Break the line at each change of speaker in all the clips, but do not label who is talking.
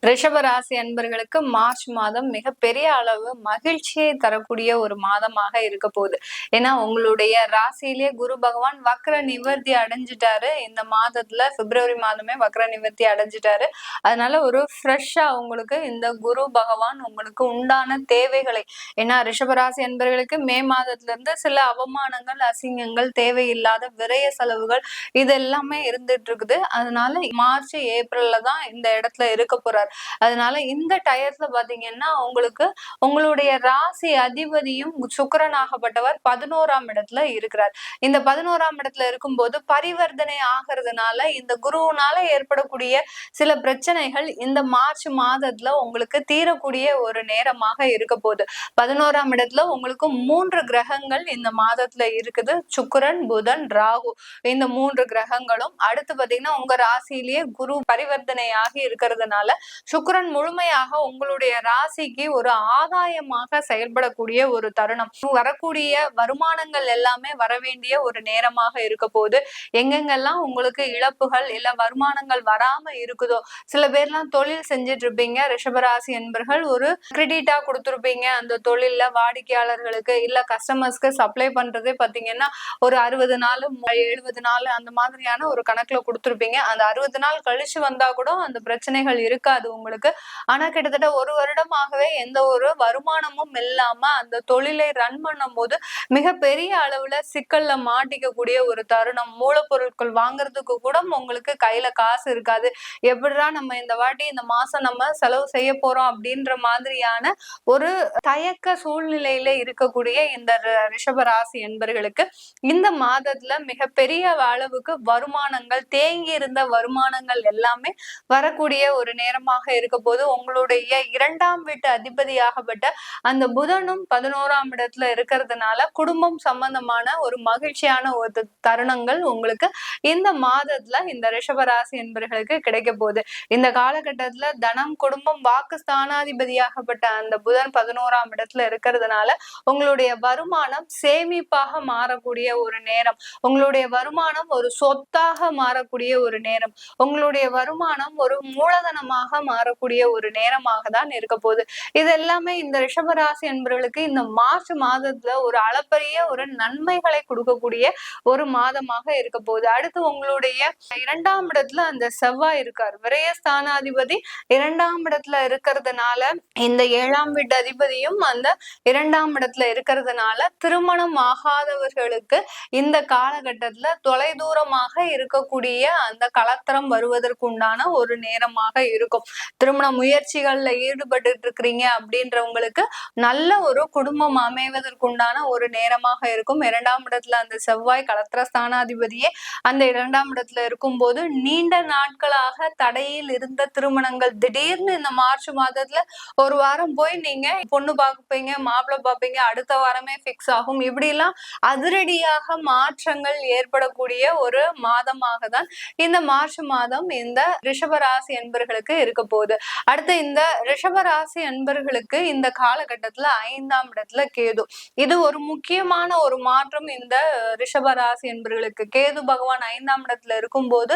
ரிஷபராசி அன்பர்களுக்கு மார்ச் மாதம் மிகப்பெரிய அளவு மகிழ்ச்சியை தரக்கூடிய ஒரு மாதமாக இருக்க போகுது. ஏன்னா உங்களுடைய ராசியிலே குரு பகவான் வக்ர நிவர்த்தி அடைஞ்சிட்டாரு. இந்த மாதத்துல பிப்ரவரி மாதமே வக்ர நிவர்த்தி அடைஞ்சிட்டாரு. அதனால ஒரு ஃப்ரெஷ்ஷா உங்களுக்கு இந்த குரு பகவான் உங்களுக்கு உண்டான தேவைகளை, ஏன்னா ரிஷபராசி அன்பர்களுக்கு மே மாதத்துல இருந்து சில அவமானங்கள், அசிங்கங்கள், தேவையில்லாத விரய செலவுகள் இது எல்லாமே இருந்துட்டு இருக்குது. அதனால மார்ச் ஏப்ரல்ல தான் இந்த இடத்துல இருக்க போறாரு. அதனால இந்த டயத்துல பாத்தீங்கன்னா உங்களுக்கு உங்களுடைய ராசி அதிபதியும் சுக்கிரனாகப்பட்டவர் 11ஆம் இடத்துல இருக்கிறார். இந்த 11ஆம் இடத்துல இருக்கும்போது பரிவர்த்தனை ஆகிறதுனால இந்த குருவினால ஏற்படக்கூடிய சில பிரச்சனைகள் இந்த மார்ச் மாதத்துல உங்களுக்கு தீரக்கூடிய ஒரு நேரமாக இருக்க போகுது. 11ஆம் இடத்துல உங்களுக்கு 3 கிரகங்கள் இந்த மாதத்துல இருக்குது. சுக்கிரன், புதன், ராகு, இந்த 3 கிரகங்களும். அடுத்து பாத்தீங்கன்னா உங்க ராசியிலேயே குரு பரிவர்த்தனை ஆகி இருக்கிறதுனால சுக்கிரன் முழுமையாக உங்களுடைய ராசிக்கு ஒரு ஆதாயமாக செயல்படக்கூடிய ஒரு தருணம். வரக்கூடிய வருமானங்கள் எல்லாமே வரவேண்டிய ஒரு நேரமாக இருக்க போது. எங்கெங்கெல்லாம் உங்களுக்கு இழப்புகள் இல்ல வருமானங்கள் வராம இருக்குதோ, சில பேர்லாம் தொழில் செஞ்சுட்டு இருப்பீங்க ரிஷபராசி என்பர்கள், ஒரு கிரெடிட்டா கொடுத்துருப்பீங்க அந்த தொழில்ல வாடிக்கையாளர்களுக்கு இல்ல கஸ்டமர்ஸ்க்கு சப்ளை பண்றதே பாத்தீங்கன்னா ஒரு 60 நாள் 70 நாள் அந்த மாதிரியான ஒரு கணக்குல கொடுத்துருப்பீங்க. அந்த 60 நாள் கழிச்சு வந்தா கூட அந்த பிரச்சனைகள் இருக்காது உங்களுக்கு. ஆனா கிட்டத்தட்ட ஒரு வருடமாகவே எந்த ஒரு வருமானமும் இல்லாம அந்த தொழிலை ரன் பண்ணும் போது மிகப்பெரிய அளவுல சிக்கல்ல மாட்டிக்கக்கூடிய ஒரு தருணம். மூலப்பொருட்கள் வாங்குறதுக்கு கூட உங்களுக்கு கையில காசு இருக்காது. எப்படிடா நம்ம இந்த வாட்டி இந்த மாசம் நம்ம செலவு செய்ய போறோம் அப்படின்ற மாதிரியான ஒரு தயக்க சூழ்நிலையில இருக்கக்கூடிய இந்த ரிஷபராசி என்பர்களுக்கு இந்த மாதத்துல மிகப்பெரிய அளவுக்கு வருமானங்கள், தேங்கி இருந்த வருமானங்கள் எல்லாமே வரக்கூடிய ஒரு நேரமாக இருக்க போது. உங்களுடைய 2ஆம் வீட்டு அதிபதியாகப்பட்ட அந்த புதனும் 11ஆம் இடத்துல இருக்கிறதுனால குடும்பம் சம்பந்தமான ஒரு மகிழ்ச்சியான ஒரு தருணங்கள் உங்களுக்கு இந்த மாதத்துல இந்த ரிஷபராசி என்பர்களுக்கு கிடைக்க போகுது. இந்த காலகட்டத்துல தனம், குடும்பம், வாக்கு ஸ்தானாதிபதியாகப்பட்ட அந்த புதன் 11ஆம் இடத்துல இருக்கிறதுனால உங்களுடைய வருமானம் சேமிப்பாக மாறக்கூடிய ஒரு நேரம். உங்களுடைய வருமானம் ஒரு சொத்தாக மாறக்கூடிய ஒரு நேரம். உங்களுடைய வருமானம் ஒரு மூலதனமாக மாறக்கூடிய ஒரு நேரமாக தான் இருக்க போகுது. இது எல்லாமே இந்த ரிஷபராசி என்பவர்களுக்கு இந்த மார்ச் மாதத்துல ஒரு அளப்பரிய ஒரு நன்மைகளை கொடுக்கக்கூடிய ஒரு மாதமாக இருக்க போகுது. அடுத்து உங்களுடைய 2ஆம் இடத்துல அந்த செவ்வாய் இருக்கார். விரயஸ்தானாதிபதி 2ஆம் இடத்துல இருக்கிறதுனால இந்த 7ஆம் வீட்டு அதிபதியும் அந்த 2ஆம் இடத்துல இருக்கிறதுனால திருமணம் ஆகாதவர்களுக்கு இந்த காலகட்டத்துல தொலைதூரமாக இருக்கக்கூடிய அந்த கலத்திரம் வருவதற்குண்டான ஒரு நேரமாக இருக்கும். திருமண முயற்சிகள்ல ஈடுபட்டு இருக்கிறீங்க அப்படின்றவங்களுக்கு நல்ல ஒரு குடும்பம் அமைவதற்குண்டான ஒரு நேரமாக இருக்கும். 2ஆம் இடத்துல அந்த செவ்வாய் கலத்திர ஸ்தானாதிபதியே அந்த 2ஆம் இடத்துல இருக்கும் போது நீண்ட நாட்களாக தடையில் இருந்த திருமணங்கள் திடீர்னு இந்த மார்ச் மாதத்துல ஒரு வாரம் போய் நீங்க பொண்ணு பார்ப்பீங்க, மாப்பிள்ளை பார்ப்பீங்க, அடுத்த வாரமே பிக்ஸ் ஆகும். இப்படி எல்லாம் அதிரடியாக மாற்றங்கள் ஏற்படக்கூடிய ஒரு மாதமாக தான் இந்த மார்ச் மாதம் இந்த ரிஷபராசி என்பர்களுக்கு இருக்க போகுது. அடுத்து இந்த ரிஷபராசி அன்பர்களுக்கு இந்த காலகட்டத்துல 5ஆம் இடத்துல கேது. இது ஒரு முக்கியமான ஒரு மாற்றம் இந்த ரிஷபராசி என்பர்களுக்கு. கேது பகவான் 5ஆம் இடத்துல இருக்கும்போது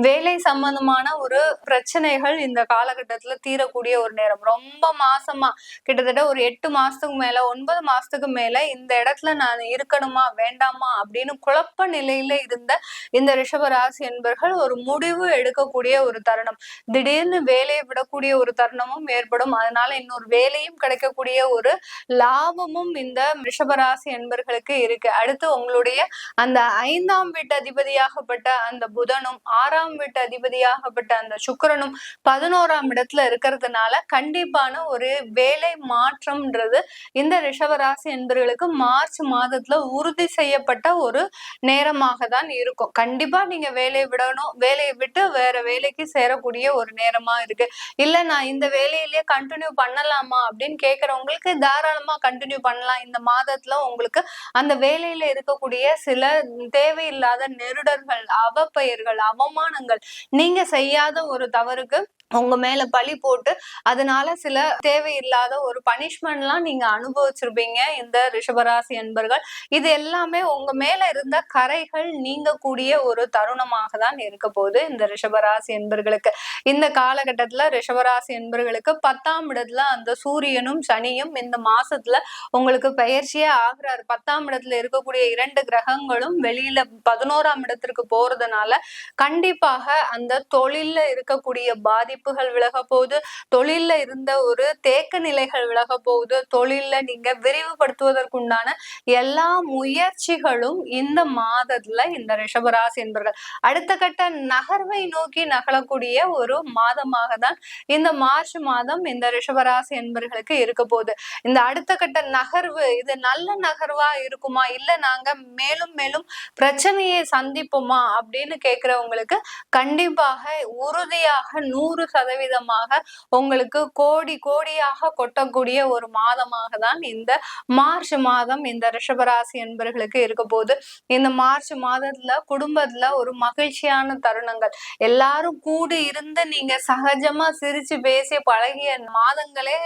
வேலை சம்பந்தமான ஒரு பிரச்சனைகள் இந்த காலகட்டத்துல தீரக்கூடிய ஒரு நேரம். ரொம்ப மாசமா கிட்டத்தட்ட ஒரு 8 மாசத்துக்கு மேல 9 மாசத்துக்கு மேல இந்த இடத்துல நான் இருக்கணுமா வேண்டாமா அப்படின்னு குழப்ப நிலையில இருந்த இந்த ரிஷபராசி என்பர்கள் ஒரு முடிவு எடுக்கக்கூடிய ஒரு தருணம். திடீர்னு வேலையை விடக்கூடிய ஒரு தருணமும் ஏற்படும். அதனால இன்னொரு வேலையும் கிடைக்கக்கூடிய ஒரு லாபமும் இந்த ரிஷபராசி என்பர்களுக்கு இருக்கு. அடுத்து உங்களுடைய அந்த 5ஆம் வீட்டு அதிபதியாகப்பட்ட அந்த புதனும் 6ஆம் வீட்டு அதிபதியாகப்பட்ட அந்த சுக்கிரனும் 11ஆம் இடத்துல இருக்கிறதுனால கண்டிப்பான ஒரு வேலை மாற்றம்ன்றது இந்த ரிஷபராசி என்பர்களுக்கு மார்ச் மாதத்துல உறுதி செய்யப்பட்ட ஒரு நேரமாக தான் இருக்கும். கண்டிப்பா நீங்க வேலையை விடணும், வேலையை விட்டு வேற வேலைக்கு சேரக்கூடிய ஒரு நேரமா இருக்கு. இல்ல நான் இந்த வேலையிலேயே கண்டினியூ பண்ணலாமா அப்படின்னு கேக்குறவங்களுக்கு தாராளமா கண்டினியூ பண்ணலாம். இந்த மாதத்துல உங்களுக்கு அந்த வேலையில இருக்கக்கூடிய சில தேவையில்லாத நெருடர்கள், அவப்பெயர்கள், அவமானங்கள், நீங்க செய்யாத ஒரு தவறுக்கு உங்க மேல பழி போட்டு அதனால சில தேவையில்லாத ஒரு பனிஷ்மெண்ட்லாம் நீங்க அனுபவிச்சிருப்பீங்க இந்த ரிஷபராசி அன்பர்கள். இது எல்லாமே உங்க மேல இருந்த கரைகள் நீங்கக்கூடிய ஒரு தருணமாக தான் இருக்க போகுது இந்த ரிஷபராசி அன்பர்களுக்கு. இந்த காலகட்டத்துல ரிஷபராசி அன்பர்களுக்கு 10ஆம் இடத்துல அந்த சூரியனும் சனியும் இந்த மாசத்துல உங்களுக்கு பெயர்ச்சியே ஆகுறாரு. 10ஆம் இடத்துல இருக்கக்கூடிய 2 கிரகங்களும் வெளியில 11ஆம் இடத்திற்கு போறதுனால கண்டிப்பாக அந்த தொழில்ல இருக்கக்கூடிய பாதிப்புகள் விலக போகுது. தொழில்ல இருந்த ஒரு தேக்க நிலைகள் விலக போகுது. தொழில்ல நீங்க விரிவுபடுத்துவதற்குண்டான எல்லா முயற்சிகளும் இந்த மாதத்துல இந்த ரிஷபராசி என்பர்கள் அடுத்த கட்ட நகர்வை நோக்கி நகரக்கூடிய ஒரு மாதமாக தான் இந்த மார்ச் மாதம் இந்த ரிஷபராசி என்பர்களுக்கு இருக்க போகுது. இந்த அடுத்த கட்ட நகர்வு இது நல்ல நகர்வா இருக்குமா, இல்ல நாங்க மேலும் மேலும் பிரச்சனையை சந்திப்போமா அப்படின்னு கேக்குறவங்களுக்கு கண்டிப்பாக உறுதியாக 100% உங்களுக்கு கோடி கோடியாக கொட்டக்கூடிய ஒரு மாதமாக தான் இந்த மார்ச் மாதம் இந்த ரிஷபராசி என்பர்களுக்கு இருக்க போகுது. இந்த மார்ச் மாதத்துல குடும்பத்துல ஒரு மகிழ்ச்சியான தருணங்கள், எல்லாரும் கூடி இருந்து நீங்க சகஜமா சிரிச்சு பேசி பழகிய மாதங்களே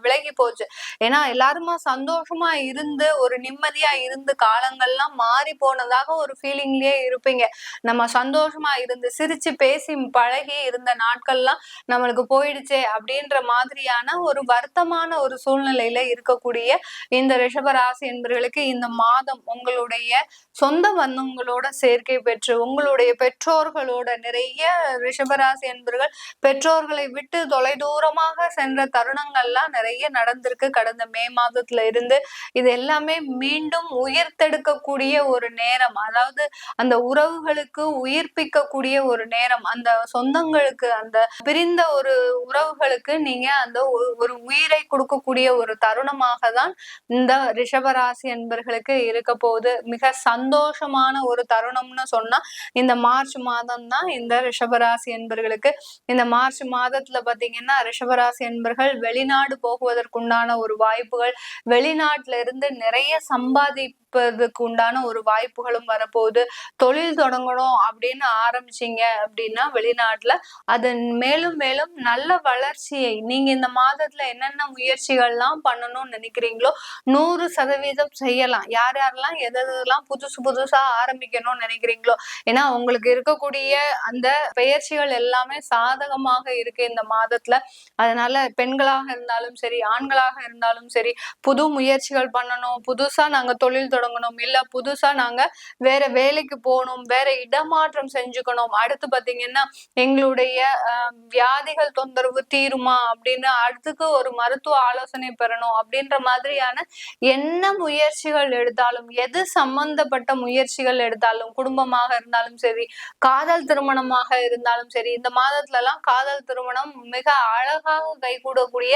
விலகி போச்சு. ஏன்னா எல்லாருமா சந்தோஷமா இருந்து ஒரு நிம்மதியா இருந்து காலங்கள்லாம் மாறி போனதாக ஒரு ஃபீலிங்லயே இருப்பீங்க. நம்ம சந்தோஷமா இருந்து சிரிச்சு பேசி பழகி இருந்த நாட்கள்லாம் நம்மளுக்கு போயிடுச்சே அப்படின்ற மாதிரியான ஒரு வருத்தமான ஒரு சூழ்நிலையில இருக்கக்கூடிய இந்த ரிஷபராசி என்பவர்களுக்கு இந்த மாதம் உங்களுடைய சொந்த பந்தங்களோட சேர்க்கை பெற்று உங்களுடைய பெற்றோர்களோட நிறைய ரிஷபராசி என்பவர்கள் பெற்றோர்களை விட்டு தொலைதூரமாக சென்ற தருணங்கள்லாம் நிறைய நடந்திருக்கு கடந்த மே மாதத்துல இருந்து. இது எல்லாமே மீண்டும் உயிர்த்தெடுக்கக்கூடிய ஒரு நேரம், அதாவது அந்த உறவுகளுக்கு உயிர்ப்பிக்கக்கூடிய ஒரு நேரம், அந்த சொந்தங்களுக்கு அந்த பிரிந்த ஒரு உறவுகளுக்கு நீங்க அந்த ஒரு உயிரை கொடுக்கக்கூடிய ஒரு தருணமாக தான் இந்த ரிஷபராசி என்பர்களுக்கு இருக்க போகுது. மிக சந்தோஷமான ஒரு தருணம்னு சொன்னா இந்த மார்ச் மாதம் தான் இந்த ரிஷபராசி என்பர்களுக்கு. இந்த மார்ச் மாதத்துல பாத்தீங்கன்னா ரிஷபராசி என்பர்கள் வெளிநாடு போகுவதற்குண்டான ஒரு வாய்ப்புகள், வெளிநாட்டுல இருந்து நிறைய சம்பாதிப்பதற்கு உண்டான ஒரு வாய்ப்புகளும் வரப்போகுது. தொழில் தொடங்கணும் அப்படின்னு ஆரம்பிச்சீங்க அப்படின்னா வெளிநாட்டுல அதன் மேலும் மேலும் நல்ல வளர்ச்சியை நீங்க இந்த மாதத்துல என்னென்ன முயற்சிகள்லாம் பண்ணணும்னு நினைக்கிறீங்களோ 100% செய்யலாம். யார் யாரெல்லாம் எதெல்லாம் புதுசா ஆரம்பிக்கணும்னு நினைக்கிறீங்களோ, ஏன்னா உங்களுக்கு இருக்கக்கூடிய அந்த பயிற்சிகள் எல்லாமே சாதகமாக இருக்கு இந்த மாதத்துல. அதனால பெண்களாக இருந்தாலும் சரி ஆண்களாக இருந்தாலும் சரி புது முயற்சிகள் பண்ணணும், புதுசா நாங்க தொழில் தொடங்கணும், இல்ல புதுசா நாங்க வேற வேலைக்கு போகணும், வேற இடமாற்றம் செஞ்சுக்கணும், அடுத்து பாத்தீங்கன்னா எங்களுடைய வியாதிகள் தொந்தரவு தீருமா அப்படின்னு அடுத்துக்கு ஒரு மருத்துவ ஆலோசனை பெறணும் அப்படின்ற மாதிரியான என்ன முயற்சிகள் எடுத்தாலும், எது சம்பந்தப்பட்ட முயற்சிகள் எடுத்தாலும், குடும்பமாக இருந்தாலும் சரி காதல் திருமணமாக இருந்தாலும் சரி, இந்த மாதத்துல எல்லாம் காதல் திருமணம் மிக அழகாக கைகூடக்கூடிய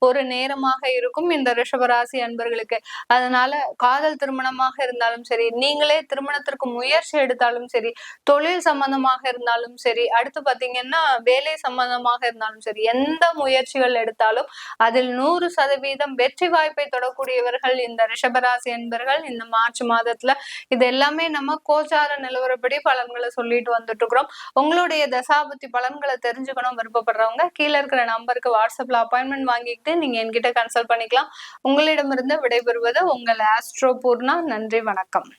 ஒரு நேரமாக இருக்கும் இந்த ரிஷபராசி அன்பர்களுக்கு. அதனால காதல் திருமணமாக இருந்தாலும் சரி, நீங்களே திருமணத்திற்கு முயற்சி எடுத்தாலும் சரி, தொழில் சம்பந்தமாக இருந்தாலும் சரி, அடுத்து பாத்தீங்கன்னா வேலை சம்பந்தமாக இருந்தாலும் சரி, எந்த முயற்சிகள் எடுத்தாலும் அதில் 100% வெற்றி வாய்ப்பை தொடக்கூடியவர்கள் இந்த ரிஷபராசி என்பர்கள் இந்த மார்ச் மாதத்துல. இது எல்லாமே நம்ம கோச்சார நிலவரப்படி பலன்களை சொல்லிட்டு வந்துட்டு இருக்கிறோம். உங்களுடைய தசாபுத்தி பலன்களை தெரிஞ்சுக்கணும் விருப்பப்படுறவங்க கீழே இருக்கிற நம்பருக்கு வாட்ஸ்அப்ல அப்பாயின்மெண்ட் வாங்கிக்கிட்டு நீங்க என்கிட்ட கன்சல்ட் பண்ணிக்கலாம். உங்களிடமிருந்து விடைபெறுவது உங்கள் ஆஸ்ட்ரோ பூர்ணா. நன்றி, வணக்கம்.